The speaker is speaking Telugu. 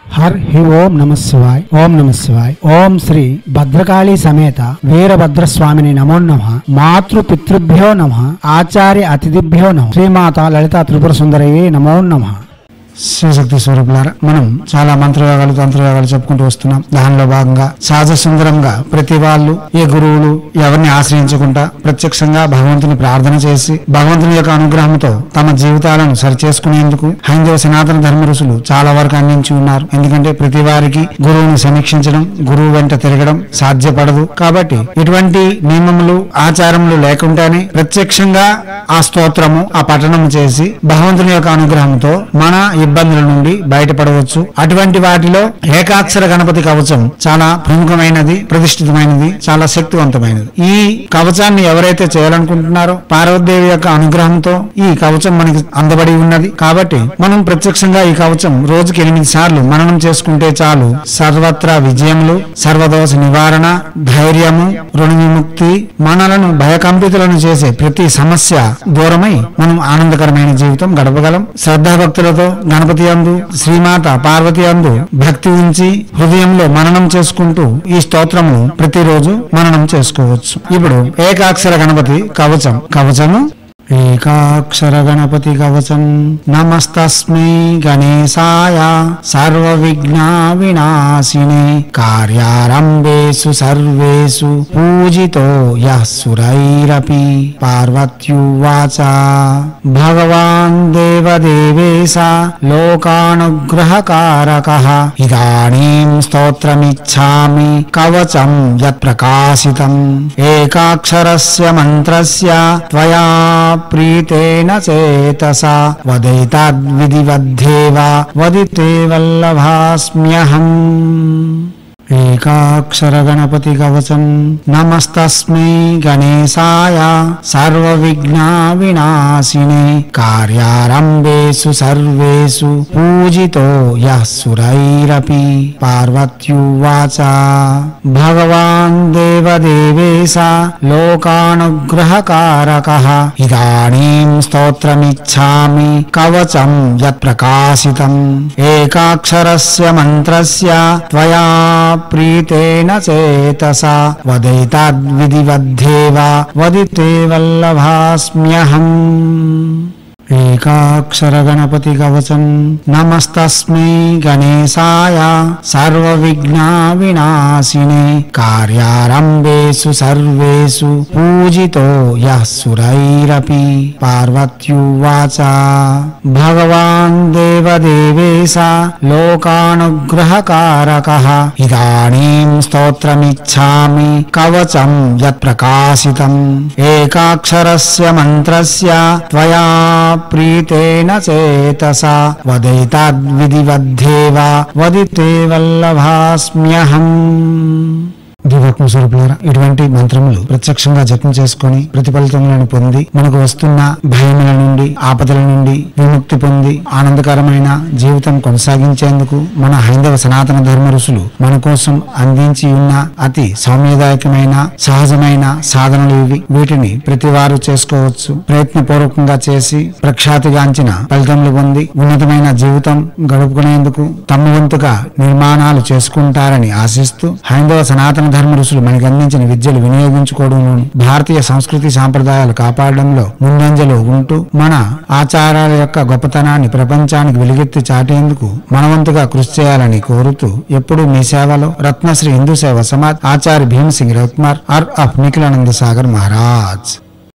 हर ही ओम नमः शिवाय ओम नमः शिवाय ओम श्री भद्रकाली समेत वीरभद्र स्वामिनि नमो नमः मातृ पितृभ्यो नमः आचार्य अतिथिभ्यो नमः श्रीमाता ललिता त्रिपुर सुंदरये नमो नमः। శివశక్తి స్వరూపులారా, మనం చాలా మంత్రయోగాలు తంత్రయోగాలు చెప్పుకుంటూ వస్తున్నాం. దానిలో భాగంగా సహజ సుందరంగా ప్రతి వాళ్ళు ఏ గురువులు ఎవరిని ఆశ్రయించకుండా ప్రత్యక్షంగా భగవంతుని ప్రార్థన చేసి భగవంతుని యొక్క అనుగ్రహంతో తమ జీవితాలను సరిచేసుకునేందుకు హైందవ సనాతన ధర్మ ఋషులు చాలా వరకు అందించి ఉన్నారు. ఎందుకంటే ప్రతి వారికి గురువుని సమీక్షించడం, గురువు వెంట తిరగడం సాధ్యపడదు. కాబట్టి ఇటువంటి నియమములు ఆచారములు లేకుండానే ప్రత్యక్షంగా ఆ స్తోత్రము ఆ పఠనము చేసి భగవంతుని యొక్క అనుగ్రహంతో మన ఇబ్బందుల నుండి బయటపడవచ్చు. అటువంటి వాటిలో ఏకాక్షర గణపతి కవచం చాలా ప్రముఖమైనది, ప్రతిష్ఠితమైనది, చాలా శక్తివంతమైనది. ఈ కవచాన్ని ఎవరైతే చేయాలనుకుంటున్నారో పార్వతీదేవి యొక్క అనుగ్రహంతో ఈ కవచం మనకి అందబడి ఉన్నది. కాబట్టి మనం ప్రత్యక్షంగా ఈ కవచం రోజుకి 8 సార్లు మననం చేసుకుంటే చాలు. సర్వత్రా విజయములు, సర్వదోష నివారణ, ధైర్యము, రుణ విముక్తి, మనలను భయకంపితులను చేసే ప్రతి సమస్య దూరమై మనం ఆనందకరమైన జీవితం గడపగలం. శ్రద్ధాభక్తులతో గణపతి యందు, శ్రీమాత పార్వతి యందు భక్తి ఉంచి హృదయంలో మననం చేసుకుంటూ ఈ స్తోత్రము ప్రతిరోజు మననం చేసుకోవచ్చు. ఇప్పుడు ఏకాక్షర గణపతి కవచము ఏకాక్షర గణపతి కవచం. నమస్తస్మై గణేశాయ సర్వ విఘ్న వినాశినే కార్యారంభేషు సర్వేషు పూజితో యః సురైరపి. పార్వత్యువాచ భగవాన్ దేవదేవేశ లోకానుగ్రహకారకః ఇదానీం స్తోత్రమిచ్ఛామి కవచం యత్ ప్రకాశితం. ఏకాక్షరస్య మంత్రస్య త్వయా ప్రీతేన చేతసా వదైతద్విధివద్ధేవ వదితే వల్లభాస్మ్యహం. ఏకాక్షర గణపతి కవచం. నమస్తస్మై గణేశాయ సర్వ విఘ్న వినాశినే కార్యారంభేషు సర్వేషు పూజితో యః సురైరపి. పార్వత్యువాచ భగవాన్ దేవదేవేశ లోకానుగ్రహకారకః ఇదానీం స్తోత్రమిచ్ఛామి కవచం యత్ ప్రకాశితం. ఏకాక్షరస్య మంత్రస్య త్వయా ప్రీతేన చేతసా వదైతద్విధివద్ధేవ వదితే వల్లభాస్మ్యహం. ఏకాక్షర గణపతి కవచం. నమస్తస్మై గణేశాయ సర్వ విఘ్న వినాశినే కార్యారంభేషు సర్వేషు పూజితో యః సురైరపి. పార్వత్యువాచ భగవాన్ దేవదేవేశ లోకానుగ్రహకారకః ఇదానీం స్తోత్రమిచ్ఛామి కవచం యత్ ప్రకాశితం. ఏకాక్షరస్య మంత్రస్య త్వయా ప్రీతేన చేతసా వదైతద్విధివద్ధేవ వదితే వల్లభాస్మ్యహం. దివ్యాత్మ స్వరూపులారా, ఇటువంటి మంత్రములు ప్రత్యక్షంగా జపం చేసుకుని ప్రతిఫలితములను పొంది మనకు వస్తున్న భయముల నుండి, ఆపదల నుండి విముక్తి పొంది ఆనందకరమైన జీవితం కొనసాగించేందుకు మన హైందవ సనాతన ధర్మ ఋషులు మన కోసం అందించి ఉన్న అతి సౌమ్యదాయకమైన సహజమైన సాధనలు ఇవి. వీటిని ప్రతి వారు చేసుకోవచ్చు. ప్రయత్నపూర్వకంగా చేసి ప్రఖ్యాతిగాంచిన ఫలితములు పొంది ఉన్నతమైన జీవితం గడుపుకునేందుకు తమ వంతుగా నిర్మాణాలు చేసుకుంటారని ఆశిస్తూ హైందవ సనాతన ధర్మ ఋషులు మనకు అందించిన విద్యలు వినియోగించుకోవడంలోను, భారతీయ సంస్కృతి సాంప్రదాయాలు కాపాడడంలో ముందంజలో ఉంటూ మన ఆచారాల యొక్క గొప్పతనాన్ని ప్రపంచానికి వెలుగెత్తి చాటేందుకు మనవంతుగా కృషి చేయాలని కోరుతూ ఎప్పుడూ మీ సేవలో రత్నశ్రీ హిందూ సేవ సమాజ్ ఆచార్య భీమ్ సింగ్ రవికుమార్ ఆఫ్ నిఖిలానంద సాగర్ మహారాజ్.